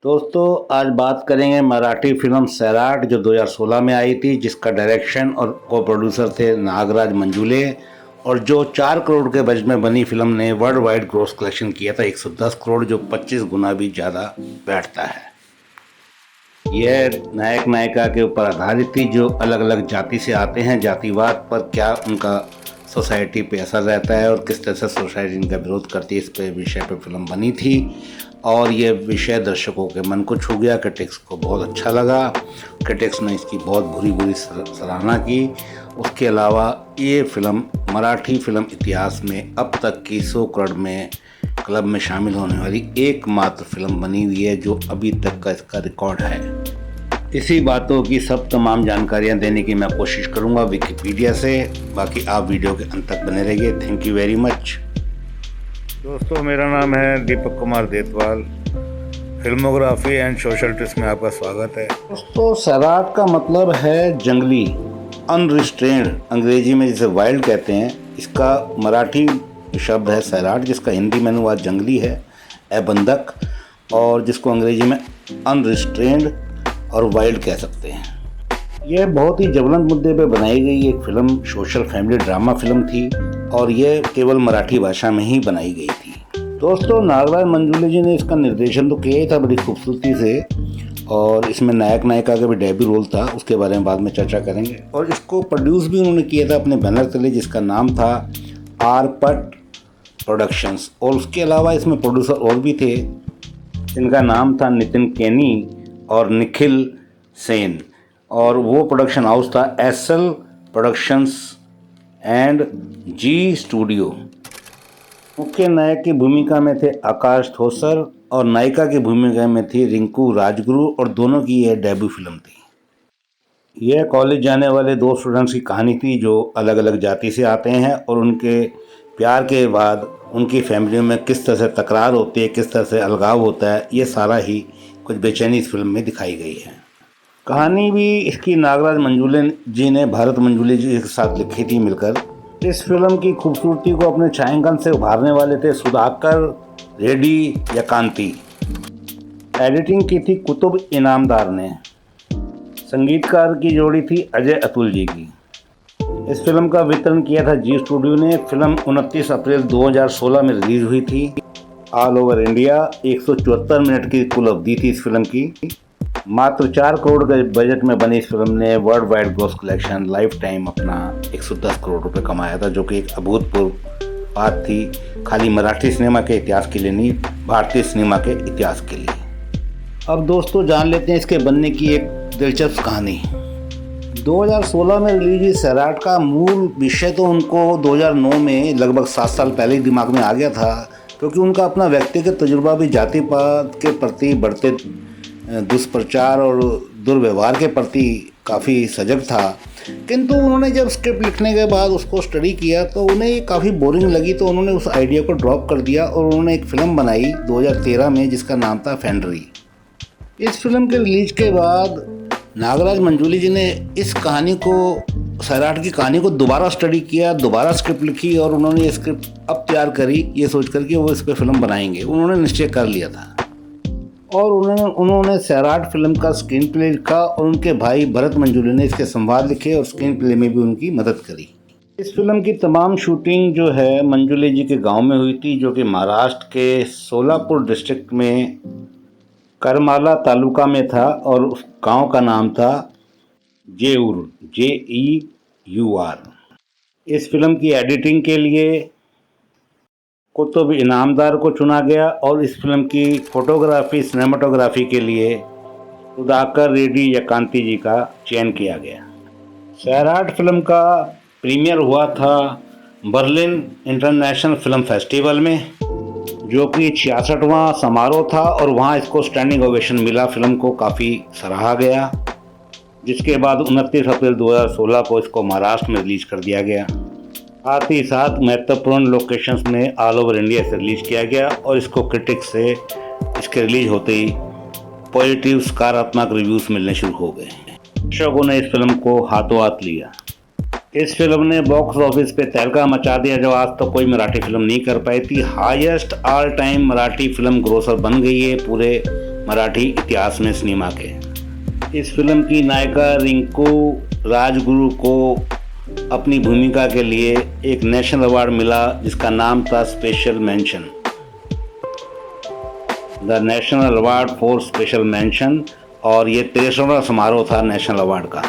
दोस्तों आज बात करेंगे मराठी फिल्म सैराट जो 2016 में आई थी, जिसका डायरेक्शन और को प्रोड्यूसर थे नागराज मंजुले और जो 4 करोड़ के बजट में बनी फिल्म ने वर्ल्ड वाइड ग्रॉस कलेक्शन किया था 110 करोड़, जो 25 गुना भी ज़्यादा बैठता है। यह नायक नायिका के ऊपर आधारित थी जो अलग अलग जाति से आते हैं। जातिवाद पर क्या उनका सोसाइटी पे असर रहता है और किस तरह से सोसाइटी इनका विरोध करती है, इस पे विषय पर फिल्म बनी थी और ये विषय दर्शकों के मन को छू गया। क्रिटिक्स को बहुत अच्छा लगा, क्रिटिक्स ने इसकी बहुत बुरी सराहना की। उसके अलावा ये फिल्म मराठी फिल्म इतिहास में अब तक की 100 करोड़ में क्लब में शामिल होने वाली एकमात्र फिल्म बनी हुई है जो अभी तक का इसका रिकॉर्ड है। इसी बातों की सब तमाम जानकारियां देने की मैं कोशिश करूंगा विकिपीडिया से। बाकी आप वीडियो के अंत तक बने रहिए। Thank you very much. दोस्तों मेरा नाम है Deepak Kumar Detwal, filmography and social twist में आपका स्वागत है। दोस्तों सैराट का मतलब है जंगली, अनरिस्ट्रेन्ड, अंग्रेजी में जिसे वाइल्ड कहते हैं। इसका मराठी शब्द है सैराट, जिसका हिंदी में अनुवाद जंगली है, बंधक, और जिसको अंग्रेजी में अनरिस्ट्रेन्ड और वाइल्ड कह सकते हैं। यह बहुत ही ज्वलंत मुद्दे पे बनाई गई एक film, social family drama film थी और यह केवल मराठी भाषा में ही बनाई गई थी। दोस्तों नागराज मंजुले जी ने इसका निर्देशन तो किया ही था बड़ी खूबसूरती से, और इसमें नायक नायिका का भी डेब्यू रोल था, उसके बारे में बाद में चर्चा करेंगे। और इसको प्रोड्यूस भी उन्होंने किया था अपने बैनर तले, जिसका नाम था आरपट प्रोडक्शंस। और उसके अलावा इसमें प्रोड्यूसर और भी थे, जिनका नाम था नितिन केनी और निखिल सेन, और वो प्रोडक्शन हाउस था SL productions and Zee studio. मुख्य नायक की भूमिका में थे आकाश थोसर और नायिका की भूमिका में थी रिंकू राजगुरु, और दोनों की यह डेब्यू फिल्म थी। यह कॉलेज जाने वाले 2 स्टूडेंट्स की कहानी थी जो अलग अलग जाति से आते हैं और उनके प्यार के बाद उनकी फैमिलियों में किस तरह से तकरार होती है, किस तरह से अलगाव होता है, ये सारा ही कुछ बेचैनी इस फिल्म में दिखाई गई है। कहानी भी इसकी नागराज मंजुले जी ने भारत मंजुले जी के साथ लिखी थी मिलकर। इस फिल्म की खूबसूरती को अपने छायांकन से उभारने वाले थे सुधाकर रेड्डी या कांति। एडिटिंग की थी कुतुब इनामदार ने। संगीतकार की जोड़ी थी अजय अतुल जी की। इस फिल्म का वितरण किया था जी स्टूडियो ने। फिल्म 29 अप्रैल 2016 में रिलीज हुई थी। ऑल ओवर इंडिया 174 मिनट की कुल अवधि थी इस फिल्म की। मात्र 4 करोड़ के बजट में बनी इस फिल्म ने world wide gross collection life time अपना 110 करोड़ रुपए कमाया था, जो कि एक अभूतपूर्व बात थी, खाली मराठी सिनेमा के इतिहास के लिए नहीं, भारतीय सिनेमा के इतिहास के लिए। अब दोस्तों जान लेते हैं इसके बनने की एक दिलचस्प कहानी। 2016 में रिलीज हुई सैराट का मूल विषय तो उनको 2009 में लगभग 7 साल पहले ही दिमाग में आ गया था, क्योंकि उनका अपना व्यक्तिगत तजुर्बा भी जातिवाद के प्रति बढ़ते दुष्प्रचार और दुर्व्यवहार के प्रति काफ़ी सजग था। किंतु उन्होंने जब स्क्रिप्ट लिखने के बाद उसको स्टडी किया तो उन्हें ये काफ़ी बोरिंग लगी, तो उन्होंने उस आइडिया को ड्रॉप कर दिया और उन्होंने एक फ़िल्म बनाई 2013 में जिसका नाम था फेंड्री। इस फिल्म के रिलीज के बाद नागराज मंजुले जी ने इस कहानी को, सैराट की कहानी को दोबारा स्टडी किया, दोबारा स्क्रिप्ट लिखी और उन्होंने ये स्क्रिप्ट अब तैयार करी ये सोच कर कि वो इस पर फिल्म बनाएंगे। उन्होंने निश्चय कर लिया था और उन्होंने सैराट फिल्म का स्क्रीन प्ले लिखा और उनके भाई भरत मंजुले ने इसके संवाद लिखे और स्क्रीन प्ले में भी उनकी मदद करी। इस फिल्म की तमाम शूटिंग जो है मंजुले जी के गांव में हुई थी, जो कि महाराष्ट्र के सोलापुर डिस्ट्रिक्ट में करमाला तालुका में था, और उस गांव का नाम था जेऊर, JEUR। इस फिल्म की एडिटिंग के लिए कुतुब इनामदार को चुना गया और इस फिल्म की फोटोग्राफी सिनेमाटोग्राफी के लिए सुधाकर रेड्डी या कांति जी का चयन किया गया। सैराट फिल्म का प्रीमियर हुआ था बर्लिन इंटरनेशनल फिल्म फेस्टिवल में, जो कि 66वां समारोह था और वहां इसको स्टैंडिंग ओवेशन मिला। फिल्म को काफ़ी सराहा गया, जिसके बाद 29 अप्रैल 2016 को इसको महाराष्ट्र में रिलीज कर दिया गया। साथ ही साथ महत्वपूर्ण लोकेशंस में ऑल ओवर इंडिया से रिलीज किया गया और इसको क्रिटिक्स से इसके रिलीज होते ही पॉजिटिव सकारात्मक रिव्यूज़ मिलने शुरू हो गए। दर्शकों ने इस फिल्म को हाथों हाथ लिया। इस फिल्म ने बॉक्स ऑफिस पे तहलका मचा दिया जो आज तक तो कोई मराठी फिल्म नहीं कर पाई थी। Highest all time Marathi film grocer बन गई है पूरे मराठी इतिहास में सिनेमा के। इस फिल्म की नायिका रिंकू राजगुरु को अपनी भूमिका के लिए एक नेशनल अवार्ड मिला जिसका नाम था special mention, the national award for special mention, और ये 63वां समारोह था नेशनल अवार्ड का।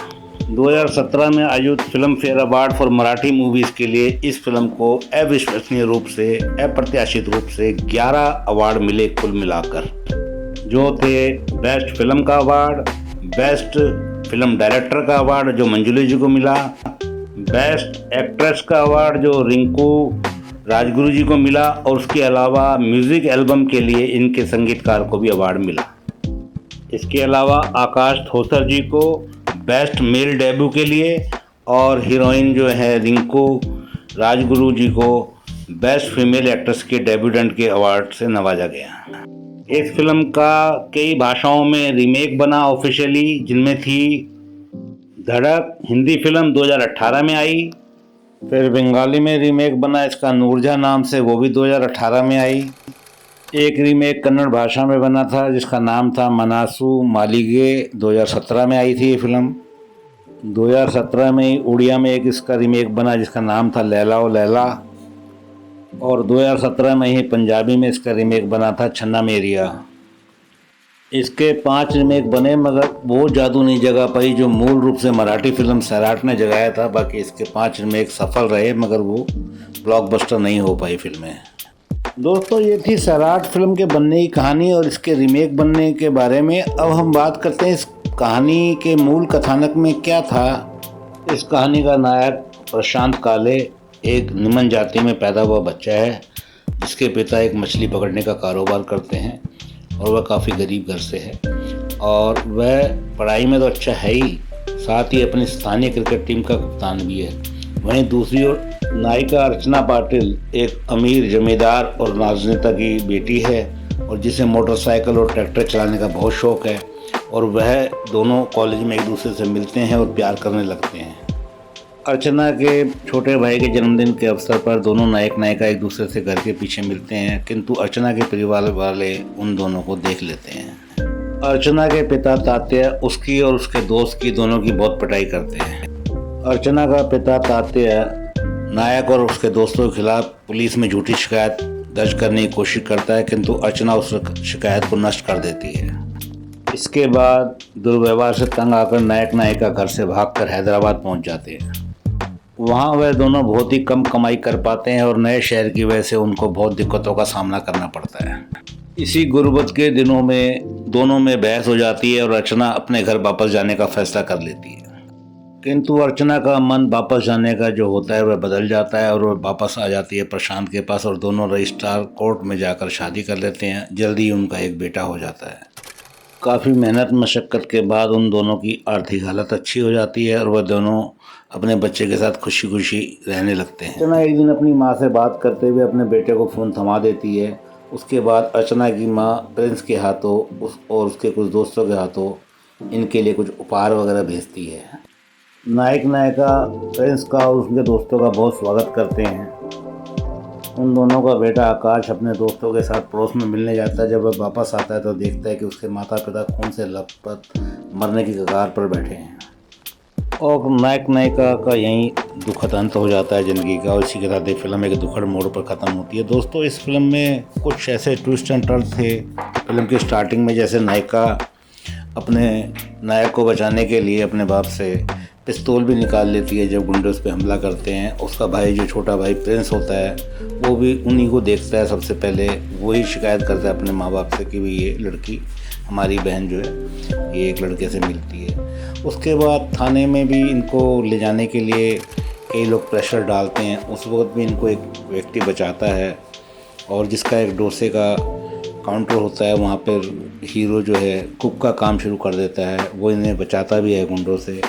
2017 में आयोजित film fair award for Marathi movies के लिए इस फिल्म को अविश्वसनीय रूप से, अप्रत्याशित रूप से 11 अवार्ड मिले कुल मिलाकर, जो थे बेस्ट फिल्म का अवार्ड, बेस्ट फिल्म डायरेक्टर का अवार्ड जो मंजुले जी को मिला, बेस्ट एक्ट्रेस का अवार्ड जो रिंकू राजगुरु जी को मिला, और उसके अलावा म्यूज़िक एल्बम के लिए इनके संगीतकार को भी अवार्ड मिला। इसके अलावा आकाश थोसर जी को बेस्ट मेल डेब्यू के लिए और हीरोइन जो है रिंकू राजगुरु जी को बेस्ट फीमेल एक्ट्रेस के डेब्यूटेंट के अवार्ड से नवाजा गया। इस फिल्म का कई भाषाओं में रीमेक बना ऑफिशियली, जिनमें थी धड़क हिंदी फिल्म 2018 में आई, फिर बंगाली में रीमेक बना इसका नूरजहाँ नाम से, वो भी 2018 में आई। एक रीमेक कन्नड़ भाषा में बना था जिसका नाम था मनासू मालिगे, 2017 में आई थी ये फिल्म। 2017 में ही उड़िया में एक इसका रीमेक बना जिसका नाम था लैला ओ लैला, और 2017 में ही पंजाबी में इसका रीमेक बना था छन्ना मेरिया। इसके 5 रीमेक बने मगर वो जादू नहीं जगा पाई जो मूल रूप से मराठी फिल्म सैराट ने जगाया था। बाकी इसके 5 रीमेक सफल रहे मगर वो ब्लॉकबस्टर नहीं हो पाई फिल्में। दोस्तों, ये थी सैराट फिल्म के बनने की कहानी और इसके रीमेक बनने के बारे में। अब हम बात करते हैं इस कहानी के मूल कथानक में क्या था। इस कहानी का नायक प्रशांत काले एक निम्न जाति में पैदा हुआ बच्चा है जिसके पिता एक मछली पकड़ने का कारोबार करते हैं और वह काफ़ी गरीब घर से है, और वह पढ़ाई में तो अच्छा है ही, साथ ही अपनी स्थानीय क्रिकेट टीम का कप्तान भी है। वहीं दूसरी ओर नायिका अर्चना पाटिल एक अमीर जमींदार और राजनेता की बेटी है और जिसे मोटरसाइकिल और ट्रैक्टर चलाने का बहुत शौक़ है, और वह दोनों कॉलेज में एक दूसरे से मिलते हैं और प्यार करने लगते हैं। अर्चना के छोटे भाई के जन्मदिन के अवसर पर दोनों नायक नायिका एक दूसरे से घर के पीछे मिलते हैं, किंतु अर्चना के परिवार वाले उन दोनों को देख लेते हैं। अर्चना के पिता तात्या उसकी और उसके दोस्त की दोनों की बहुत पिटाई करते हैं। अर्चना का पिता तात्या नायक और उसके दोस्तों के खिलाफ पुलिस में झूठी शिकायत दर्ज करने की कोशिश करता है, किंतु अर्चना उस शिकायत को नष्ट कर देती है। इसके बाद दुर्व्यवहार से तंग आकर नायक नायिका घर से भागकर हैदराबाद पहुंच जाते हैं। वहाँ वह दोनों बहुत ही कम कमाई कर पाते हैं और नए शहर की वजह से उनको बहुत दिक्कतों का सामना करना पड़ता है। इसी गुर्बत के दिनों में दोनों में बहस हो जाती है और अर्चना अपने घर वापस जाने का फैसला कर लेती है, किंतु अर्चना का मन वापस जाने का जो होता है वह बदल जाता है और वह वापस आ जाती है प्रशांत के पास और दोनों रजिस्ट्रार कोर्ट में जाकर शादी कर लेते हैं। जल्दी ही उनका एक बेटा हो जाता है। काफ़ी मेहनत मशक्क़त के बाद उन दोनों की आर्थिक हालत अच्छी हो जाती है और वह दोनों अपने बच्चे के साथ खुशी खुशी रहने लगते हैं। अर्चना एक दिन अपनी माँ से बात करते हुए अपने बेटे को फ़ोन थमा देती है। उसके बाद अर्चना की माँ प्रिंस के हाथों और उसके कुछ दोस्तों के हाथों इनके लिए कुछ उपहार वगैरह भेजती है। नायक नायिका प्रिंस का और उसके दोस्तों का बहुत स्वागत करते हैं। उन दोनों का बेटा आकाश अपने दोस्तों के साथ पड़ोस में मिलने जाता है। जब वह वापस आता है तो देखता है कि उसके माता पिता खून से लथपथ मरने की कगार पर बैठे हैं, और नायक नायिका का यहीं दुखद अंत हो जाता है ज़िंदगी का, और इसी के साथ फिल्म एक दुखद मोड़ पर ख़त्म होती है। दोस्तों, इस फिल्म में कुछ ऐसे ट्विस्ट एंड टर्न थे फिल्म की स्टार्टिंग में, जैसे नायिका अपने नायक को बचाने के लिए अपने बाप से पिस्तौल भी निकाल लेती है जब गुंडे उस पर हमला करते हैं। उसका भाई जो छोटा भाई प्रिंस होता है वो भी उन्हीं को देखता है। सबसे पहले वही शिकायत करता है अपने माँ बाप से कि भाई ये लड़की हमारी बहन जो है ये एक लड़के से मिलती है। उसके बाद थाने में भी इनको ले जाने के लिए कई लोग प्रेशर डालते हैं। उस वक्त भी इनको एक व्यक्ति बचाता है और जिसका एक डोसे का काउंटर होता है, वहाँ पर हीरो जो है कुक का काम शुरू कर देता है। वो इन्हें बचाता भी है गुंडों से।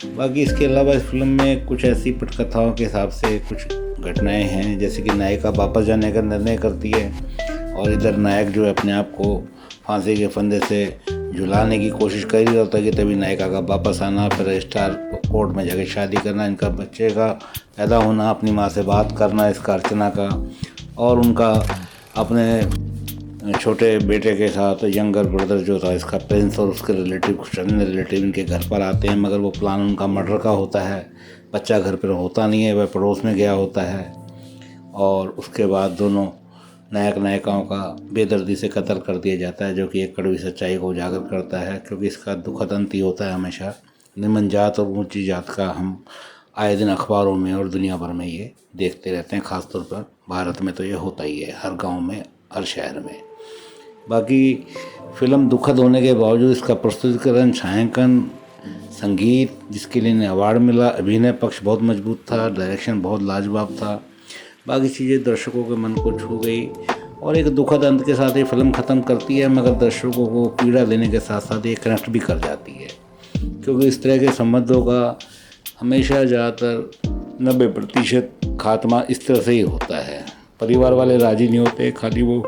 बाकी इसके अलावा इस फिल्म में कुछ ऐसी पटकथाओं के हिसाब से कुछ घटनाएं हैं, जैसे कि नायिका वापस जाने का निर्णय करती है और इधर नायक जो है अपने आप को फांसी के फंदे से झुलाने की कोशिश कर ही होता है कि तभी नायिका का वापस आना, फिर रजिस्ट्रार कोर्ट में जाकर शादी करना, इनका बच्चे का पैदा होना, अपनी माँ से बात करना इसका अर्चना का, और उनका अपने छोटे बेटे के साथ यंगर ब्रदर जो था इसका प्रिंस और उसके रिलेटिव कुछ अन्य रिलेटिव इनके घर पर आते हैं, मगर वो प्लान उनका मर्डर का होता है। बच्चा घर पर होता नहीं है, वह पड़ोस में गया होता है और उसके बाद दोनों नायक नायिकाओं का बेदर्दी से कत्ल कर दिया जाता है, जो कि एक कड़वी सच्चाई को उजागर करता है। क्योंकि इसका दुखद अंत ही होता है हमेशा। निम्न जात और ऊंची जात का हम आए दिन अखबारों में और दुनिया भर में ये देखते रहते हैं। ख़ासतौर पर भारत में तो ये होता ही है, हर गांव में, हर शहर में। बाकी फिल्म दुखद होने के बावजूद इसका प्रस्तुतिकरण, छायांकन, संगीत जिसके लिए इन्हें अवार्ड मिला, अभिनय पक्ष बहुत मजबूत था, डायरेक्शन बहुत लाजवाब था, बाकी चीज़ें दर्शकों के मन को छू गई और एक दुखद अंत के साथ ये फिल्म ख़त्म करती है। मगर दर्शकों को पीड़ा देने के साथ साथ ये कनेक्ट भी कर जाती है, क्योंकि इस तरह के संबंधों का हमेशा ज़्यादातर 90% खात्मा इस तरह से ही होता है। परिवार वाले राज़ी नहीं होते, खाली वो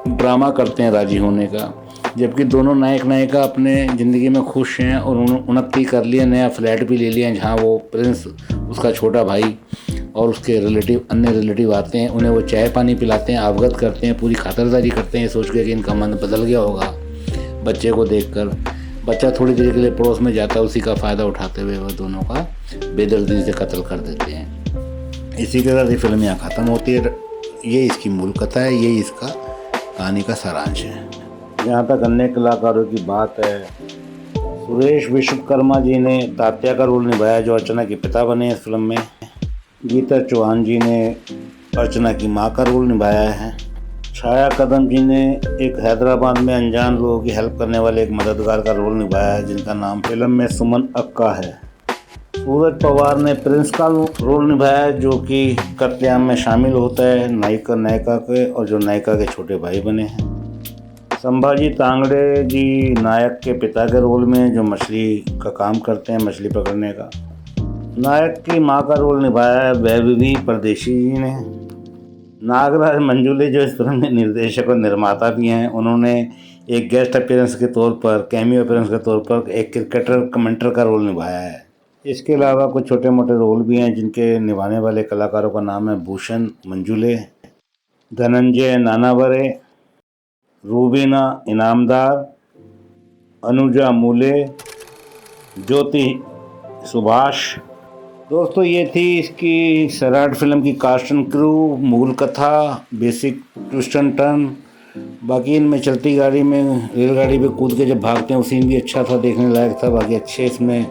ड्रामा करते हैं राज़ी होने का, जबकि दोनों नायक नायिका अपने ज़िंदगी में खुश हैं और उन्नति कर लिया, नया फ्लैट भी ले लिया, जहाँ वो प्रिंस, उसका छोटा भाई और उसके रिलेटिव, अन्य रिलेटिव आते हैं, उन्हें वो चाय पानी पिलाते हैं, अवगत करते हैं, पूरी खातिरदारी करते हैं, सोच के कि इनका मन बदल गया होगा बच्चे को देखकर। बच्चा थोड़ी देर के लिए पड़ोस में जाता है, उसी का फ़ायदा उठाते हुए वह दोनों का बेदर्दी से कत्ल कर देते हैं। इसी के साथ ये फिल्म यहाँ ख़त्म होती है। ये इसकी मूल कथा है, यही इसका कहानी का सारांश है। जहाँ तक अन्य कलाकारों की बात है, सुरेश विश्वकर्मा जी ने तात्या का रोल निभाया, जो अर्चना के पिता बने इस फिल्म में। गीता चौहान जी ने अर्चना की मां का रोल निभाया है। छाया कदम जी ने एक हैदराबाद में अनजान लोगों की हेल्प करने वाले एक मददगार का रोल निभाया है, जिनका नाम फिल्म में सुमन अक्का है। सूरज पवार ने प्रिंस का रोल निभाया है, जो कि कत्लेआम में शामिल होता है नायिका के, और जो नायिका के छोटे भाई बने हैं। संभाजी तांगड़े जी नायक के पिता के रोल में, जो मछली का काम करते हैं, मछली पकड़ने का। नायक की मां का रोल निभाया है वैभवी परदेशी जी ने। नागराज मंजुले जो इस फिल्म के निर्देशक और निर्माता भी हैं, उन्होंने एक गेस्ट अपीयरेंस के तौर पर, कैमियो अपीयरेंस के तौर पर एक क्रिकेटर कमेंटर का रोल निभाया है। इसके अलावा कुछ छोटे मोटे रोल भी हैं, जिनके निभाने वाले कलाकारों का नाम है भूषण मंजुले, धनंजय नानावरे, रूबीना इनामदार, अनुजा मूले, ज्योति सुभाष। दोस्तों, ये थी इसकी सैराट फिल्म की कास्ट एंड क्रू, मूल कथा, बेसिक ट्विस्ट एंड टर्न। बाकी इनमें चलती गाड़ी में, रेलगाड़ी पे कूद के जब भागते हैं वो सीन भी अच्छा था, देखने लायक था। बाकी अच्छे इसमें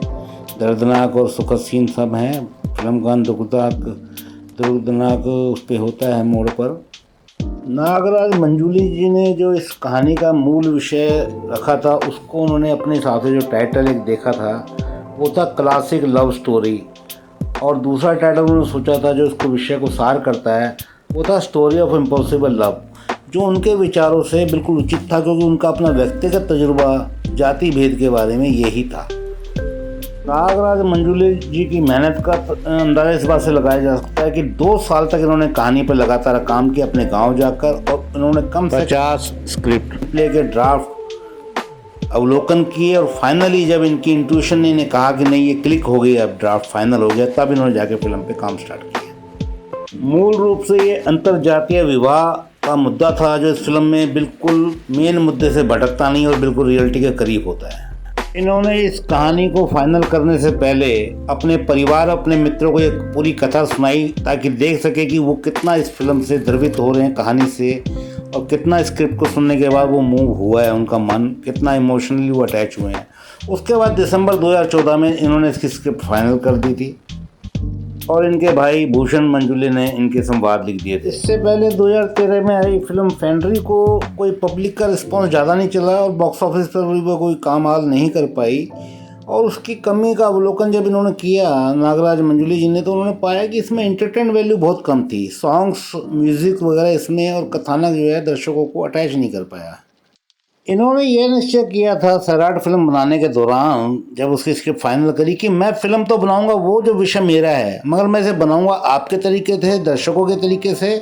दर्दनाक और सुखद सीन सब हैं। फिल्म का दर्दनाक उस पर होता है मोड़ पर। नागराज मंजुली जी ने जो इस कहानी का मूल विषय रखा था, उसको उन्होंने अपने हिसाब से जो टाइटल एक देखा था, वो था क्लासिक लव स्टोरी। और दूसरा टाइटल उन्होंने सोचा था जो इसको विषय को सार करता है, वो था स्टोरी ऑफ इम्पॉसिबल लव, जो उनके विचारों से बिल्कुल उचित था, क्योंकि उनका अपना व्यक्तिगत तजुर्बा जाति भेद के बारे में यही था। नागराज मंजुले जी की मेहनत का अंदाजा इस बात से लगाया जा सकता है कि 2 साल तक इन्होंने कहानी पर लगातार काम किया अपने गांव जाकर, और इन्होंने कम से 50 स्क्रिप्ट प्ले के ड्राफ्ट अवलोकन किए, और फाइनली जब इनकी इंट्यूशन ने इन्हें कहा कि नहीं ये क्लिक हो गई, अब ड्राफ्ट फाइनल हो गया, तब इन्होंने जाके फिल्म पे काम स्टार्ट किया। मूल रूप से ये अंतर्जातीय विवाह का मुद्दा था, जो इस फिल्म में बिल्कुल मेन मुद्दे से भटकता नहीं और बिल्कुल रियलिटी के करीब होता है। इन्होंने इस कहानी को फाइनल करने से पहले अपने परिवार, अपने मित्रों को एक पूरी कथा सुनाई, ताकि देख सके कि वो कितना इस फिल्म से द्रवित हो रहे हैं कहानी से, और कितना स्क्रिप्ट को सुनने के बाद वो मूव हुआ है उनका मन, कितना इमोशनली वो अटैच हुए हैं। उसके बाद दिसंबर 2014 में इन्होंने इसकी स्क्रिप्ट फाइनल कर दी थी, और इनके भाई भूषण मंजुले ने इनके संवाद लिख दिए थे। इससे पहले 2013 में आई फिल्म फेंड्री को कोई पब्लिक का रिस्पॉन्स ज़्यादा नहीं चला, और बॉक्स ऑफिस पर भी वो कोई काम हाल नहीं कर पाई। और उसकी कमी का अवलोकन जब इन्होंने किया नागराज मंजुली जी ने, तो उन्होंने पाया कि इसमें एंटरटेन वैल्यू बहुत कम थी। सॉन्ग्स, म्यूज़िक वगैरह इसमें, और कथानक जो है दर्शकों को अटैच नहीं कर पाया। इन्होंने ये निश्चय किया था सैराट फिल्म बनाने के दौरान, जब उसकी स्क्रिप्ट फाइनल करी, कि मैं फिल्म तो बनाऊंगा वो जो विषय मेरा है, मगर मैं इसे बनाऊंगा आपके तरीके से, दर्शकों के तरीके से,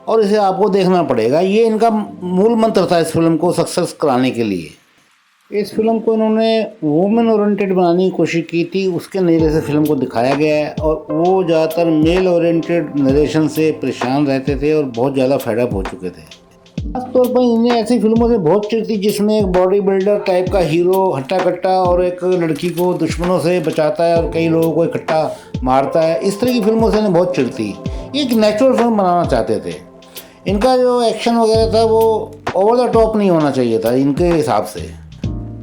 और इसे आपको देखना पड़ेगा। ये इनका मूल मंत्र था इस फिल्म को सक्सेस कराने के लिए। इस फिल्म को इन्होंने वुमेन ओरिएंटेड बनाने की कोशिश की थी, उसके नज़रिए से फिल्म को दिखाया गया है, और वो ज़्यादातर मेल ओरिएंटेड नरेशन से परेशान रहते थे और बहुत ज़्यादा फेडअप हो चुके थे। खासतौर पर इन्हें ऐसी फिल्मों से बहुत चिढ़ती जिसमें एक बॉडी बिल्डर टाइप का हीरो हट्टा कट्टा और एक लड़की को दुश्मनों से बचाता है और कई लोगों को इकट्ठा मारता है। इस तरह की फिल्मों से इन्हें बहुत चिढ़ती। ये एक नेचुरल फिल्म बनाना चाहते थे। इनका जो एक्शन वगैरह था वो ओवर द टॉप नहीं होना चाहिए था इनके हिसाब से,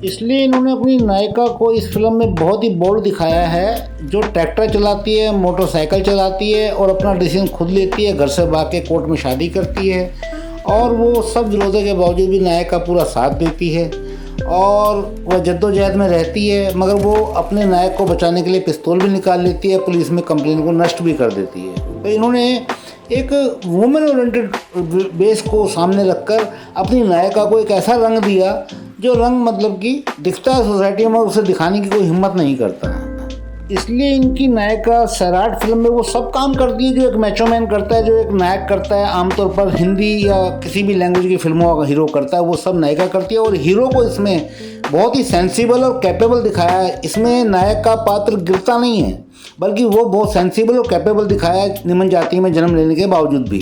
इसलिए इन्होंने अपनी नायिका को इस फिल्म में बहुत ही बोल्ड दिखाया है, जो ट्रैक्टर चलाती है, मोटरसाइकिल चलाती है और अपना डिसीजन खुद लेती है, घर से भाग के कोर्ट में शादी करती है और वो सब विरोधों के बावजूद भी नायक का पूरा साथ देती है और वह जद्दोजहद में रहती है, मगर वो अपने नायक को बचाने के लिए पिस्तौल भी निकाल लेती है, पुलिस में कंप्लेन को नष्ट भी कर देती है। तो इन्होंने एक वुमेन ओरिएंटेड बेस को सामने रखकर अपनी नायिका को एक ऐसा रंग दिया जो रंग मतलब कि दिखता है सोसाइटी में, उसे दिखाने की कोई हिम्मत नहीं करता। इसलिए इनकी नायिका सैराट फिल्म में वो सब काम करती है जो एक मैचो मैन करता है, जो एक नायक करता है आमतौर पर हिंदी या किसी भी लैंग्वेज की फिल्मों का हीरो करता है, वो सब नायिका करती है। और हीरो को इसमें बहुत ही सेंसिबल और कैपेबल दिखाया है। इसमें नायक का पात्र गिरता नहीं है, बल्कि वो बहुत सेंसिबल और कैपेबल दिखाया है निम्न जाति में जन्म लेने के बावजूद भी,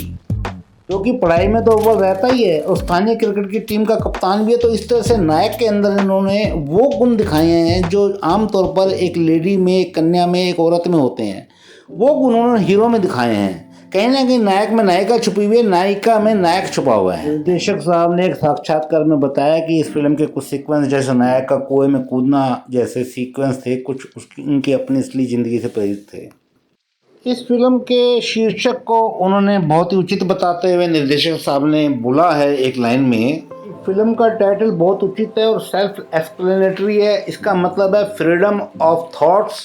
क्योंकि पढ़ाई में तो अव्वल रहता ही है और स्थानीय क्रिकेट की टीम का कप्तान भी है। तो इस तरह से नायक के अंदर इन्होंने वो गुण दिखाए हैं जो आमतौर पर एक लेडी में, एक कन्या में, एक औरत में होते हैं, वो गुण उन्होंने हीरो में दिखाए हैं। कहीं ना कहीं नायक में नायिका छुपी हुई है, नायिका में नायक छुपा हुआ है। निर्देशक साहब ने एक साक्षात्कार में बताया कि इस फिल्म के कुछ सीक्वेंस जैसे नायक का कुएं में कूदना जैसे सीक्वेंस थे, कुछ उनकी अपनी असली ज़िंदगी से प्रेरित थे। इस फिल्म के शीर्षक को उन्होंने बहुत ही उचित बताते हुए निर्देशक साहब ने बोला है एक लाइन में, फिल्म का टाइटल बहुत उचित है और सेल्फ एक्सप्लेनेटरी है। इसका मतलब है freedom of thoughts,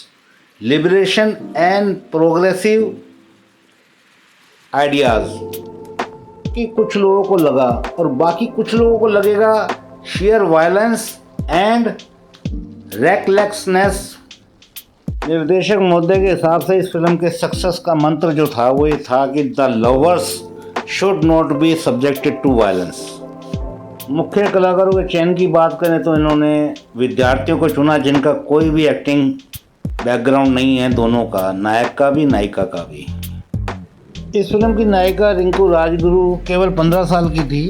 liberation and progressive ideas. कि कुछ लोगों को लगा और बाकी कुछ लोगों को लगेगा शेयर वायलेंस एंड रेकलेसनेस। निर्देशक महोदय के हिसाब से इस फिल्म के सक्सेस का मंत्र जो था वो ये था कि the lovers should not be subjected to violence. मुख्य कलाकारों के चयन की बात करें तो इन्होंने विद्यार्थियों को चुना जिनका कोई भी एक्टिंग बैकग्राउंड नहीं है, दोनों का, नायक का भी नायिका का भी। इस फिल्म की नायिका रिंकू राजगुरु केवल 15 साल की थी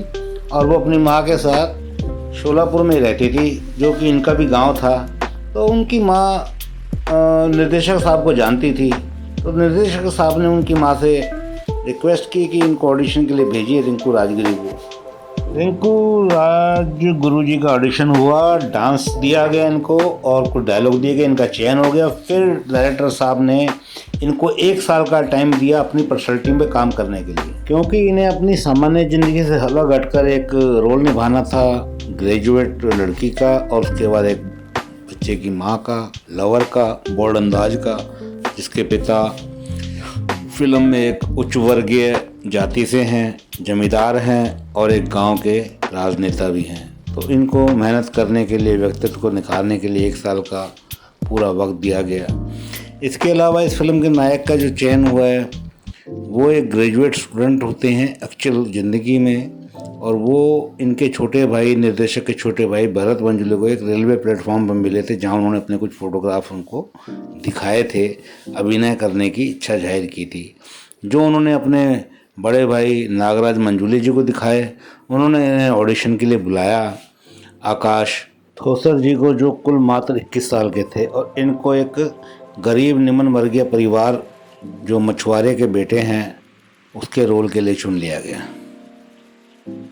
और वो अपनी माँ के साथ शोलापुर में रहती थी, जो कि इनका भी गांव था। तो उनकी माँ निर्देशक साहब को जानती थी, तो निर्देशक साहब ने उनकी माँ से रिक्वेस्ट की कि इनको ऑडिशन के लिए भेजिए रिंकू राजगुरु को। रिंकू राजगुरु जी का ऑडिशन हुआ, डांस दिया गया इनको और कुछ डायलॉग दिए गए, इनका चयन हो गया। फिर डायरेक्टर साहब ने इनको 1 साल का टाइम दिया अपनी पर्सनैलिटी पे काम करने के लिए, क्योंकि इन्हें अपनी सामान्य ज़िंदगी से अलग हटकर एक रोल निभाना था ग्रेजुएट लड़की का और उसके बाद एक बच्चे की माँ का, लवर का, बोल्ड अंदाज का, जिसके पिता फिल्म में एक उच्च वर्गीय जाति से हैं, जमींदार हैं और एक गांव के राजनेता भी हैं। तो इनको मेहनत करने के लिए, व्यक्तित्व को निखारने के लिए 1 साल का पूरा वक्त दिया गया। इसके अलावा इस फिल्म के नायक का जो चयन हुआ है वो एक ग्रेजुएट स्टूडेंट होते हैं एक्चुअल ज़िंदगी में, और वो इनके छोटे भाई, निर्देशक के छोटे भाई भरत मंजुले को एक रेलवे प्लेटफॉर्म पर मिले थे, जहां उन्होंने अपने कुछ फ़ोटोग्राफ उनको दिखाए थे, अभिनय करने की इच्छा जाहिर की थी, जो उन्होंने अपने बड़े भाई नागराज मंजुले जी को दिखाए। उन्होंने इन्हें ऑडिशन के लिए बुलाया। आकाश ठोसर जी को, जो कुल मात्र 21 साल के थे, और इनको एक गरीब निम्न वर्गीय परिवार जो मछुआरे के बेटे हैं उसके रोल के लिए चुन लिया गया।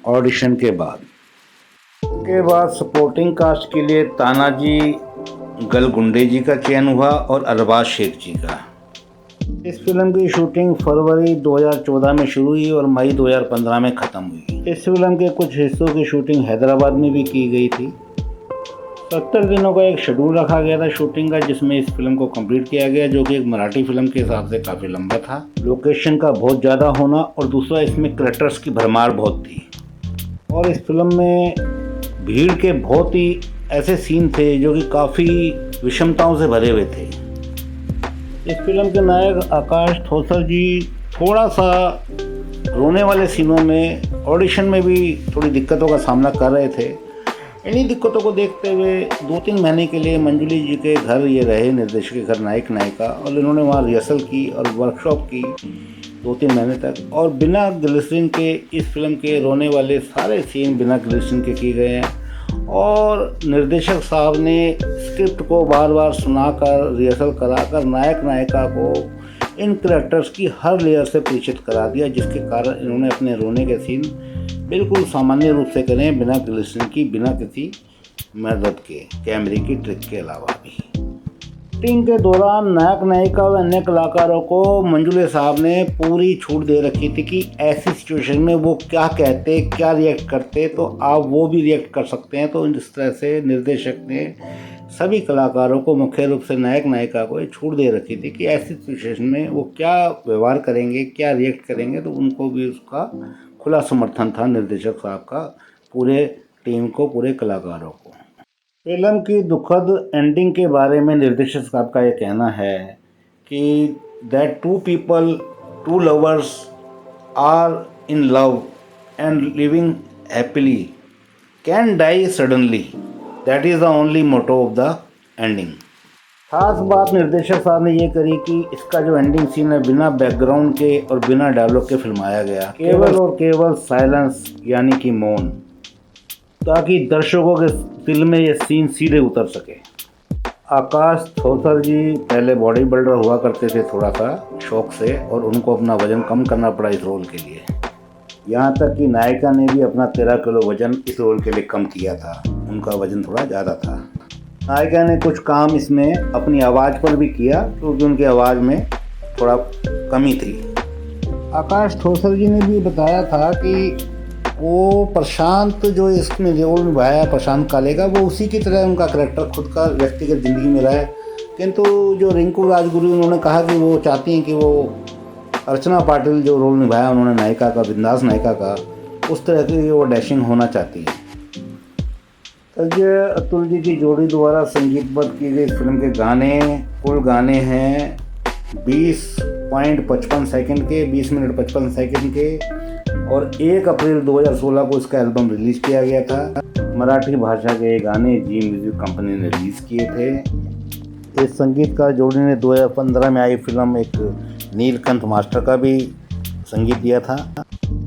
ऑडिशन के बाद सपोर्टिंग कास्ट के लिए तानाजी गलगुंडे जी का चयन हुआ और अरबाज शेख जी का। इस फिल्म की शूटिंग फरवरी 2014 में शुरू हुई और मई 2015 में ख़त्म हुई। इस फिल्म के कुछ हिस्सों की शूटिंग हैदराबाद में भी की गई थी। 70 दिनों का एक शेड्यूल रखा गया था शूटिंग का, जिसमें इस फिल्म को कंप्लीट किया गया, जो कि एक मराठी फिल्म के हिसाब से काफ़ी लंबा था। लोकेशन का बहुत ज़्यादा होना और दूसरा इसमें कैरेक्टर्स की भरमार बहुत थी, और इस फिल्म में भीड़ के बहुत ही ऐसे सीन थे जो कि काफ़ी विषमताओं से भरे हुए थे। इस फिल्म के नायक आकाश ठोसर जी थोड़ा सा रोने वाले सीनों में ऑडिशन में भी थोड़ी दिक्कतों का सामना कर रहे थे, इन्हीं दिक्कतों को देखते हुए 2-3 महीने के लिए मंजुली जी के घर ये रहे, निर्देशक के घर नायक नायिका, और इन्होंने वहाँ रिहर्सल की और वर्कशॉप की 2-3 महीने तक। और बिना ग्लिसरीन के इस फिल्म के रोने वाले सारे सीन बिना ग्लिसरीन के किए गए हैं। और निर्देशक साहब ने स्क्रिप्ट को बार बार सुनाकर, रिहर्सल कराकर नायक नायिका को इन कैरेक्टर्स की हर लेयर से परिचित करा दिया, जिसके कारण इन्होंने अपने रोने के सीन बिल्कुल सामान्य रूप से करें, बिना ग्लिसरीन की, बिना किसी मदद के, कैमरे की ट्रिक के अलावा भी। शूटिंग के दौरान नायक नायिका व अन्य कलाकारों को मंजुले साहब ने पूरी छूट दे रखी थी कि ऐसी सिचुएशन में वो क्या कहते, क्या रिएक्ट करते, तो आप वो भी रिएक्ट कर सकते हैं। तो इस तरह से निर्देशक ने सभी कलाकारों को, मुख्य रूप से नायक नायिका को, ये छूट दे रखी थी कि ऐसी सिचुएशन में वो क्या व्यवहार करेंगे, क्या रिएक्ट करेंगे। तो उनको भी उसका खुला समर्थन था निर्देशक साहब का, पूरे टीम को, पूरे कलाकारों को। फिल्म की दुखद एंडिंग के बारे में निर्देशक साहब का ये कहना है कि that two lovers are in love and living happily can die suddenly, that is the only motto of the ending. खास बात निर्देशक साहब ने ये करी कि इसका जो एंडिंग सीन है बिना बैकग्राउंड के और बिना डायलॉग के फिल्माया गया, केवल और केवल साइलेंस यानी कि मौन, ताकि दर्शकों के दिल में ये सीन सीधे उतर सके। आकाश थोसर जी पहले बॉडी बिल्डर हुआ करते थे थोड़ा सा शौक से, और उनको अपना वजन कम करना पड़ा इस रोल के लिए। यहाँ तक कि नायिका ने भी अपना 13 किलो वजन इस रोल के लिए कम किया था, उनका वजन थोड़ा ज़्यादा था। नायिका ने कुछ काम इसमें अपनी आवाज़ पर भी किया, क्योंकि उनकी आवाज़ में थोड़ा कमी थी। आकाश थोसर जी ने भी बताया था कि वो प्रशांत जो इसमें रोल निभाया प्रशांत काले का, वो उसी की तरह उनका करैक्टर खुद का व्यक्तिगत ज़िंदगी में रहा है। किंतु जो रिंकू राजगुरु, उन्होंने कहा कि वो चाहती हैं कि वो अर्चना पाटिल जो रोल निभाया उन्होंने नायिका का, बिंदास नायिका का, उस तरह की वो डैशिंग होना चाहती है। अजय अतुल जी की जोड़ी द्वारा संगीतबद्ध की गई फिल्म के गाने, कुल गाने हैं 20.55 सेकंड के, 20 मिनट 55 सेकंड के, और 1 अप्रैल 2016 को इसका एल्बम रिलीज किया गया था। मराठी भाषा के गाने जी म्यूजिक कंपनी ने रिलीज किए थे। इस संगीतकार जोड़ी ने 2015 में आई फिल्म एक नीलकंठ मास्टर का भी संगीत दिया था,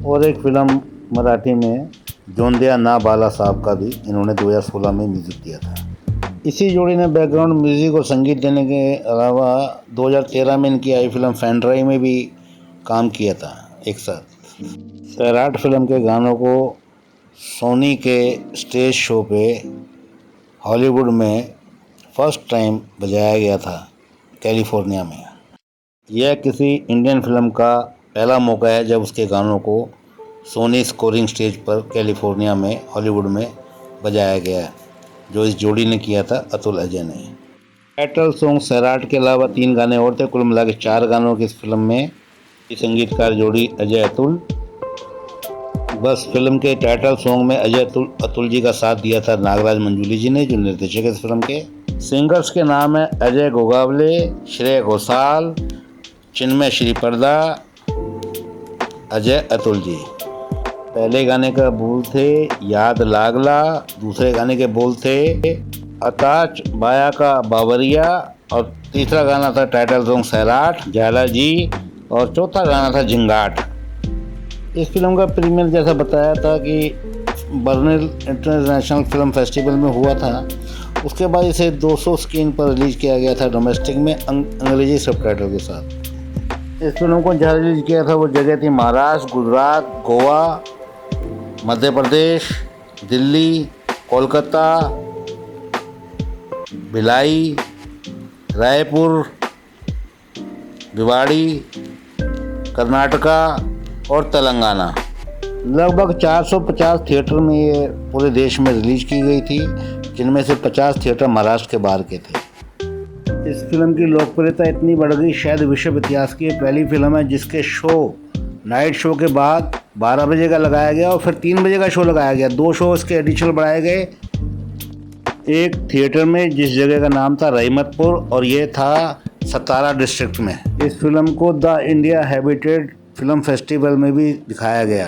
और एक फिल्म मराठी में जोंदिया ना बाला साहब का भी इन्होंने 2016 में म्यूज़िक दिया था। इसी जोड़ी ने बैकग्राउंड म्यूज़िक और संगीत देने के अलावा 2013 में इनकी आई फिल्म फैंड्राई में भी काम किया था एक साथ। सैराट फिल्म के गानों को सोनी के स्टेज शो पे हॉलीवुड में फर्स्ट टाइम बजाया गया था कैलिफोर्निया में। यह किसी इंडियन फिल्म का पहला मौका है जब उसके गानों को सोनी स्कोरिंग स्टेज पर कैलिफोर्निया में, हॉलीवुड में बजाया गया, जो इस जोड़ी ने किया था, अतुल अजय ने। टाइटल सॉन्ग सैराट के अलावा 3 गाने और थे, कुल मिला के 4 गानों की इस फिल्म में संगीतकार जोड़ी अजय अतुल। बस फिल्म के टाइटल सॉन्ग में अजय अतुल जी का साथ दिया था नागराज मंजूली जी ने, जो निर्देशक है इस फिल्म के। सिंगर्स के नाम है अजय गोगावले, श्रेय घोषाल, चिन्मय श्रीपर्दा, अजय अतुल जी। पहले गाने का बोल थे याद लागला, दूसरे गाने के बोल थे अताच बाया का बावरिया, और तीसरा गाना था टाइटल सॉन्ग सैराट जाला जी, और चौथा गाना था झिंगाट। इस फिल्म का प्रीमियर जैसा बताया था कि बर्लिन इंटरनेशनल फिल्म फेस्टिवल में हुआ था, उसके बाद इसे 200 स्क्रीन पर रिलीज किया गया था डोमेस्टिक में अंग्रेजी सबटाइटल के साथ। इस फिल्म को जहाँ रिलीज किया था वो जगह थी महाराष्ट्र, गुजरात, गोवा, मध्य प्रदेश, दिल्ली, कोलकाता, भिलाई, रायपुर, भिवाड़ी, कर्नाटका और तेलंगाना। लगभग 450 थिएटर में ये पूरे देश में रिलीज की गई थी, जिनमें से 50 थिएटर महाराष्ट्र के बाहर के थे। इस फिल्म की लोकप्रियता इतनी बढ़ गई, शायद विश्व इतिहास की पहली फिल्म है जिसके शो नाइट शो के बाद 12 बजे का लगाया गया और फिर 3 बजे का शो लगाया गया। 2 शो इसके एडिशनल बढ़ाए गए, एक थिएटर में जिस जगह का नाम था रहीमतपुर, और ये था सतारा डिस्ट्रिक्ट में। इस फिल्म को the India habitat film festival में भी दिखाया गया।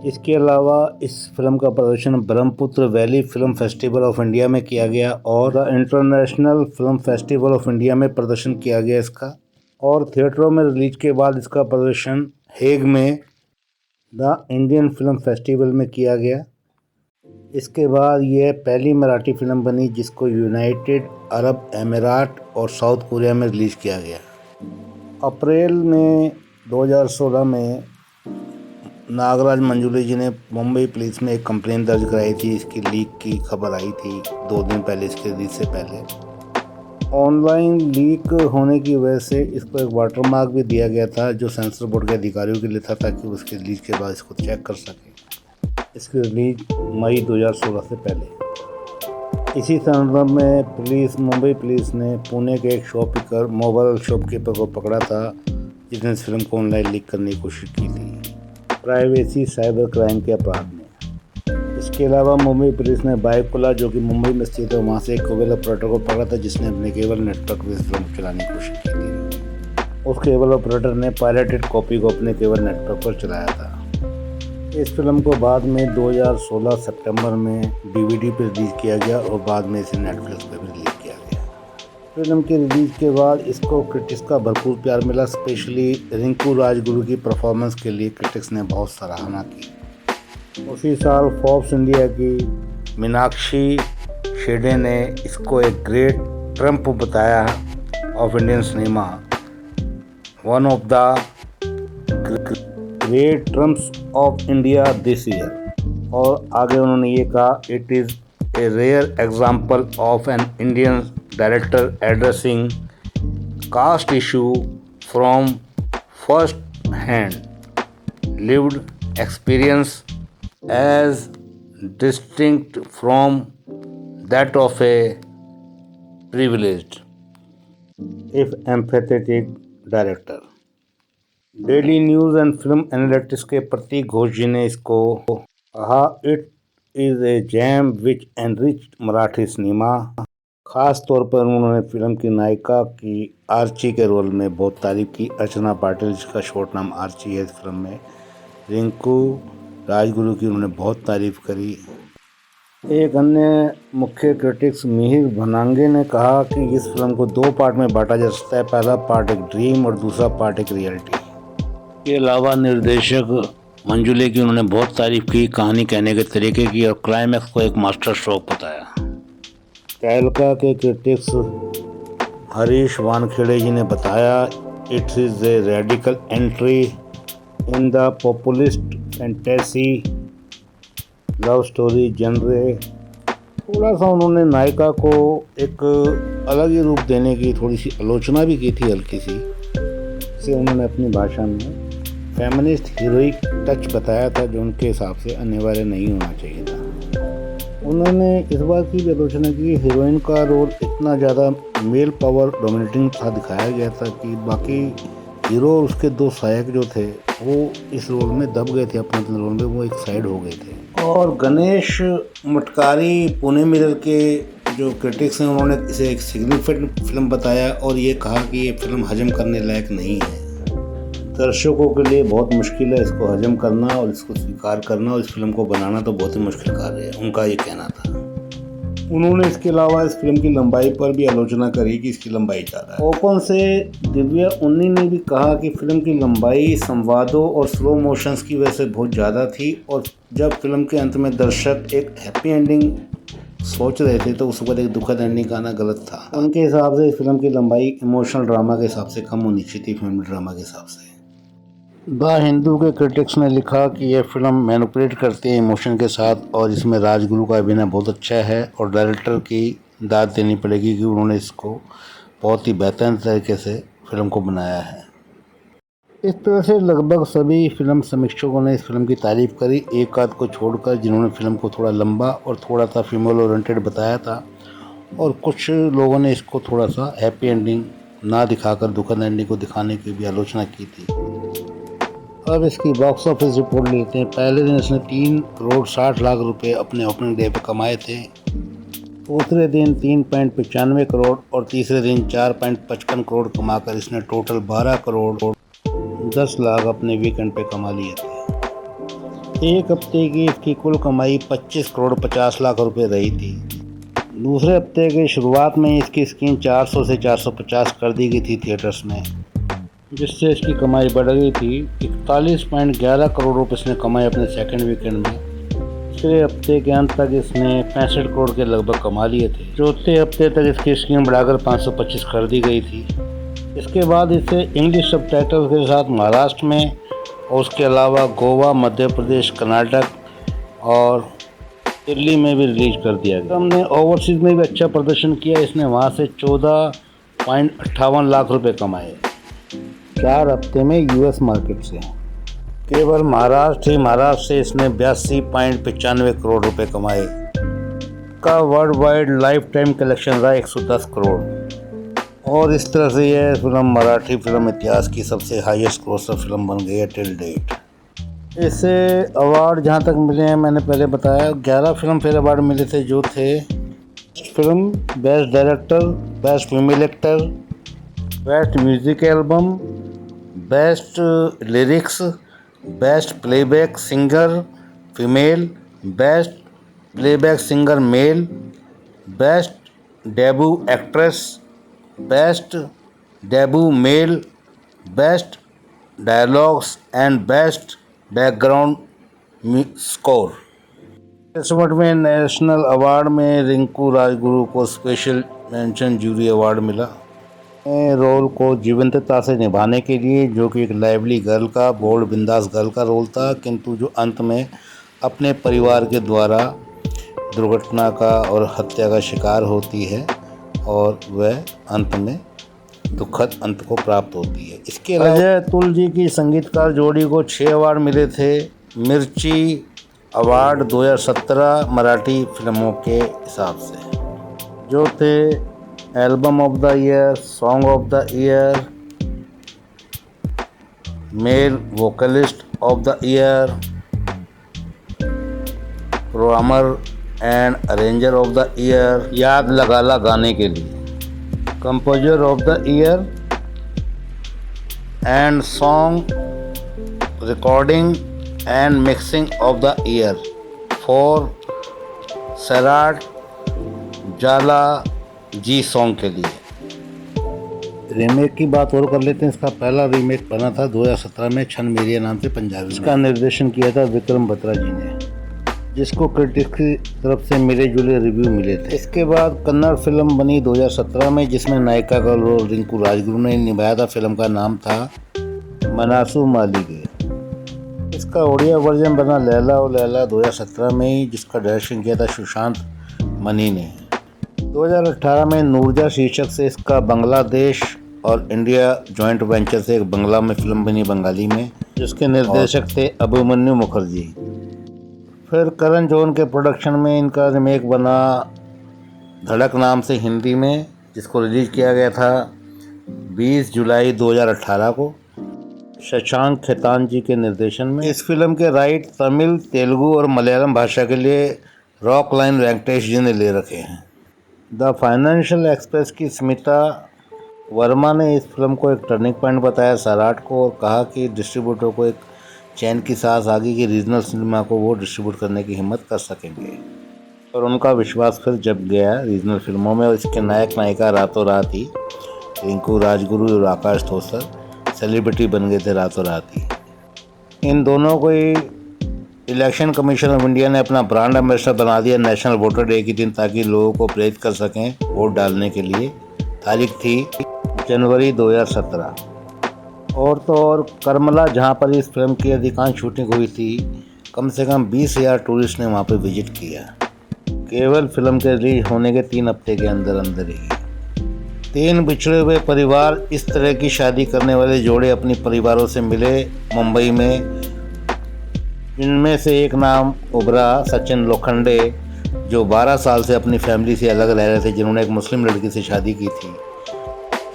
इसके अलावा इस फिल्म का प्रदर्शन Brahmaputra valley film festival of India में किया गया और the international film festival of India में प्रदर्शन किया गया इसका, और थिएटरों में रिलीज के बाद इसका प्रदर्शन हेग में द इंडियन फिल्म फेस्टिवल में किया गया। इसके बाद यह पहली मराठी फिल्म बनी जिसको यूनाइटेड अरब अमीरात और साउथ कोरिया में रिलीज़ किया गया। अप्रैल में 2016 में नागराज मंजुले जी ने मुंबई पुलिस में एक कंप्लेंट दर्ज कराई थी। इसकी लीक की खबर आई थी 2 दिन पहले, इसके रिलीज से पहले। ऑनलाइन लीक होने की वजह से इसको एक वाटरमार्क भी दिया गया था जो सेंसर बोर्ड के अधिकारियों के लिए था, ताकि उसके रिलीज के बाद इसको चेक कर सके। इसकी रिलीज मई 2016 से पहले। इसी संदर्भ में मुंबई पुलिस ने पुणे के एक शॉपकीपर मोबाइल शॉपकीपर को पकड़ा था जिसने इस फिल्म को ऑनलाइन लीक करने की कोशिश की थी प्राइवेसी साइबर क्राइम के अपराध में। इसके अलावा मुंबई पुलिस ने बाइकुला, जो कि मुंबई में स्थित है, वहाँ से एक केबल ऑपरेटर को पकड़ा था जिसने अपने केबल नेटवर्क में इस फिल्म चलाने की कोशिश की थी। उस केबल ऑपरेटर ने पायरेटेड कॉपी को अपने केबल नेटवर्क पर चलाया था। इस फिल्म को बाद में 2016 सितंबर में DVD पर रिलीज़ किया गया और बाद में इसे नेटफ्लिक्स पर भी रिलीज़ किया गया। फिल्म के रिलीज के बाद इसको क्रिटिक्स का भरपूर प्यार मिला। स्पेशली रिंकू राजगुरु की परफॉर्मेंस के लिए क्रिटिक्स ने बहुत सराहना की। उसी साल फोर्ब्स इंडिया की मीनाक्षी शेडे ने इसको एक ग्रेट ट्रम्प बताया of Indian cinema, one of the great triumphs of India this year. और आगे उन्होंने ये कहा, it is a rare example of an Indian director addressing caste issue from first hand lived experience as distinct from that of a privileged if empathetic director। Daily news and film analytics के प्रतीक घोष जी ने इसको कहा, it is a gem which enrich Marathi cinema. ख़ास तौर पर उन्होंने film की नायिका की आर्ची के रोल में बहुत तारीफ की। अर्चना पाटिल, जिसका शॉर्ट नाम आर्ची है इस फिल्म में। रिंकू राजगुरु की उन्होंने बहुत तारीफ करी। एक अन्य मुख्य क्रिटिक्स मिहिर भनांगे ने कहा कि इस फिल्म को 2 पार्ट में बांटा जा सकता है, पहला पार्ट एक ड्रीम और दूसरा पार्ट एक रियलिटी। के अलावा निर्देशक मंजुले की उन्होंने बहुत तारीफ की, कहानी कहने के तरीके की, और क्लाइमैक्स को एक मास्टर स्ट्रोक बताया। तहलका के क्रिटिक्स हरीश वानखेड़े जी ने बताया, it is a radical entry in the populist fantasy love story genre. थोड़ा सा उन्होंने नायिका को एक अलग ही रूप देने की थोड़ी सी आलोचना भी की थी, हल्की सी। इसे उन्होंने अपनी भाषा में फेमिनिस्ट हीरोइक टच बताया था, जो उनके हिसाब से अनिवार्य नहीं होना चाहिए था। उन्होंने इस बात की भी आलोचना की, हीरोइन का रोल इतना ज़्यादा मेल पावर डोमिनेटिंग था दिखाया गया था कि बाकी हीरो और उसके 2 सहायक जो थे वो इस रोल में दब गए थे, अपने रोल में वो एक साइड हो गए थे। और गणेश मटकारी पुणे मिरर के जो क्रिटिक्स हैं, उन्होंने इसे एक सिग्निफिकेंट फिल्म बताया और ये कहा कि ये फिल्म हजम करने लायक नहीं है। दर्शकों के लिए बहुत मुश्किल है इसको हजम करना और इसको स्वीकार करना, और इस फिल्म को बनाना तो बहुत ही मुश्किल कार्य है, उनका ये कहना था। उन्होंने इसके अलावा इस फिल्म की लंबाई पर भी आलोचना करी कि इसकी लंबाई ज़्यादा है। ओपन से दिव्या उन्नी ने भी कहा कि फिल्म की लंबाई संवादों और स्लो मोशंस की वजह से बहुत ज़्यादा थी, और जब फिल्म के अंत में दर्शक एक हैप्पी एंडिंग सोच रहे थे तो उस वक्त एक दुखद एंडिंग आना गलत था। उनके हिसाब से इस फिल्म की लंबाई इमोशनल ड्रामा के हिसाब से कम होनी चाहिए थी, फैमिली ड्रामा के हिसाब से। द हिंदू के क्रिटिक्स ने लिखा कि यह फिल्म मैनिपुलेट करती है इमोशन के साथ, और इसमें राजगुरु का अभिनय बहुत अच्छा है, और डायरेक्टर की दाद देनी पड़ेगी कि उन्होंने इसको बहुत ही बेहतरीन तरीके से फिल्म को बनाया है। इस तरह से लगभग सभी फिल्म समीक्षकों ने इस फिल्म की तारीफ़ करी, एक आध को छोड़कर जिन्होंने फिल्म को थोड़ा लंबा और थोड़ा सा फीमेल ओरिएंटेड बताया था, और कुछ लोगों ने इसको थोड़ा सा हैप्पी एंडिंग ना दिखाकर दुखद एंडिंग को दिखाने की भी आलोचना की थी। अब इसकी बॉक्स ऑफिस रिपोर्ट लेते हैं। पहले दिन इसने 3 करोड़ 60 लाख रुपए अपने ओपनिंग डे पर कमाए थे। दूसरे दिन 3.95 करोड़ और तीसरे दिन 4.55 करोड़ कमाकर इसने टोटल 12 करोड़ 10 लाख अपने वीकेंड पे कमा लिए थे। एक हफ्ते की इसकी कुल कमाई 25 करोड़ 50 लाख रुपए रही थी। दूसरे हफ्ते की शुरुआत में इसकी स्क्रीन 400 से 450 कर दी गई थी थिएटर्स में, जिससे इसकी कमाई बढ़ गई थी। 41.11 करोड़ रुपए इसने कमाए अपने सेकंड वीकेंड में। तीसरे हफ्ते के अंत तक इसने 65 करोड़ के लगभग कमा लिए थे। चौथे हफ्ते तक इसकी स्क्रीन बढ़ाकर 525 कर दी गई थी। इसके बाद इसे इंग्लिश सबटाइटल के साथ महाराष्ट्र में और उसके अलावा गोवा, मध्य प्रदेश, कर्नाटक और दिल्ली में भी रिलीज कर दिया गया। हमने ओवरसीज़ में भी अच्छा प्रदर्शन किया। इसने वहाँ से 14.58 लाख रुपए कमाए 4 हफ्ते में यूएस मार्केट से। केवल महाराष्ट्र से इसने 82.95 करोड़ रुपए कमाए। का world wide life time collection रहा 110 करोड़। और इस तरह से यह फिल्म मराठी फिल्म इतिहास की सबसे हाईएस्ट ग्रॉसर फिल्म बन गई है टिल डेट। इसे अवार्ड जहाँ तक मिले हैं, मैंने पहले बताया 11 फिल्म फेयर अवार्ड मिले थे, जो थे film, best director, best female actor, best music album, best lyrics, best playback singer female, best playback singer male, best debut actress, best debut male, best dialogues and best background score. 63वें national award में रिंकू राजगुरु को special mention jury award मिला role को जीवंतता से निभाने के लिए, जो कि एक लाइवली गर्ल का, बोल्ड बिंदास गर्ल का रोल था, किंतु जो अंत में अपने परिवार के द्वारा दुर्घटना का और हत्या का शिकार होती है और वह अंत में दुखद अंत को प्राप्त होती है। इसके अलावा अजय अतुल जी की संगीतकार जोड़ी को 6 अवार्ड मिले थे मिर्ची अवार्ड 2017 मराठी फिल्मों के हिसाब से, जो थे album of the year, song of the year, male vocalist of the year, programmer and arranger of the year, Yad Lagla गाने के लिए, composer of the year and song recording and mixing of the year for Sairat Zaala Ji song के लिए। Remake की बात और कर लेते हैं। इसका पहला रीमेक बना था 2017 में छन मेरिया नाम से पंजाबी। इसका निर्देशन किया था विक्रम बत्रा जी ने, जिसको क्रिटिक्स की तरफ से मिले जुले रिव्यू मिले थे। इसके बाद कन्नड़ फिल्म बनी 2017 में, जिसमें नायिका का रोल रिंकू राजगुरु ने निभाया था। फिल्म का नाम था मनासू मालिगे। इसका ओडिया वर्जन बना लैला ओ लैला 2017 में, जिसका डायरेक्शन किया था सुशांत मनी ने। 2018 में नूरजा शीर्षक से इसका बांग्लादेश और इंडिया जॉइंट वेंचर से एक बंगला में फिल्म बनी बंगाली में, जिसके निर्देशक थे अभिमन्यु मुखर्जी। फिर करण जौहर के प्रोडक्शन में इनका रीमेक बना धड़क नाम से हिंदी में, जिसको रिलीज किया गया था 20 जुलाई 2018 को शशांक खेतान जी के निर्देशन में। इस फिल्म के राइट तमिल, तेलुगु और मलयालम भाषा के लिए रॉक लाइन वेंकटेश जी ने ले रखे हैं। द फाइनेंशियल एक्सप्रेस की स्मिता वर्मा ने इस फिल्म को एक टर्निंग पॉइंट बताया सैराट को, और कहा कि डिस्ट्रीब्यूटर को एक चैन की सांस आ गई कि रीजनल सिनेमा को वो डिस्ट्रीब्यूट करने की हिम्मत कर सकेंगे, और उनका विश्वास फिर जग गया रीजनल फिल्मों में। और इसके नायक नायिका रातों रात ही रिंकू राजगुरु और आकाश थोसर सेलिब्रिटी बन गए थे रातों रात ही। इन दोनों को ही इलेक्शन कमीशन ऑफ इंडिया ने अपना ब्रांड एम्बेसडर बना दिया नेशनल वोटर डे के दिन, ताकि लोगों को प्रेरित कर सकें वोट डालने के लिए। तारीख थी जनवरी 2017। और तो और करमला, जहाँ पर इस फिल्म की अधिकांश शूटिंग हुई थी, कम से कम 20,000 टूरिस्ट ने वहाँ पर विजिट किया, केवल फिल्म के रिलीज होने के 3 हफ्ते के अंदर अंदर ही। 3 बिछड़े हुए परिवार इस तरह की शादी करने वाले जोड़े अपने परिवारों से मिले मुंबई में, जिनमें से एक नाम उभरा सचिन लोखंडे, जो 12 साल से अपनी फैमिली से अलग रह रहे थे, जिन्होंने एक मुस्लिम लड़की से शादी की थी,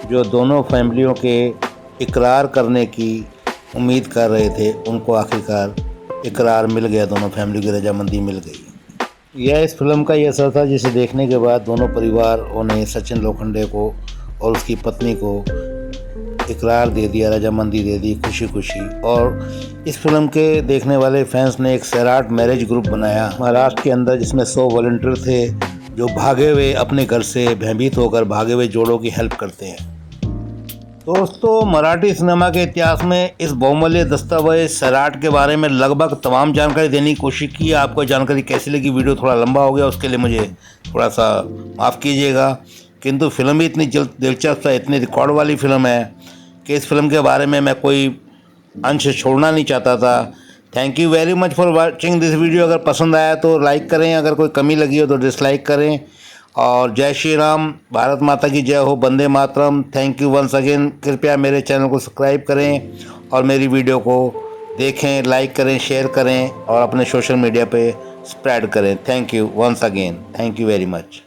जो दोनों फैमिलियों के इकरार करने की उम्मीद कर रहे थे। उनको आखिरकार इकरार मिल गया, दोनों फैमिली की रजामंदी मिल गई। यह इस फिल्म का ये असर था, जिसे देखने के बाद दोनों परिवारों ने सचिन लोखंडे को और उसकी पत्नी को इकरार दे दिया, रजामंदी दे दी खुशी खुशी। और इस फिल्म के देखने वाले फैंस ने एक सैराट मैरिज ग्रुप बनाया महाराष्ट्र के अंदर, जिसमें 100 वॉलंटियर थे जो भागे हुए अपने घर से भयभीत होकर भागे हुए जोड़ों की हेल्प करते हैं। दोस्तों, मराठी सिनेमा के इतिहास में इस बहुमूल्य दस्तावेज सैराट के बारे में लगभग तमाम जानकारी देने की कोशिश की। आपको जानकारी कैसी लगी? वीडियो थोड़ा लंबा हो गया, उसके लिए मुझे थोड़ा सा माफ़ कीजिएगा, किंतु फिल्म भी इतनी दिलचस्प है, इतनी रिकॉर्ड वाली फिल्म है कि इस फिल्म के बारे में मैं कोई अंश छोड़ना नहीं चाहता था। Thank you very much for watching this video. अगर पसंद आया तो लाइक करें, अगर कोई कमी लगी हो तो डिसलाइक करें। और जय श्री राम, भारत माता की जय हो, वंदे मातरम। Thank you once again. कृपया मेरे चैनल को सब्सक्राइब करें और मेरी वीडियो को देखें, लाइक करें, शेयर करें और अपने सोशल मीडिया पे स्प्रेड करें। Thank you once again, thank you very much.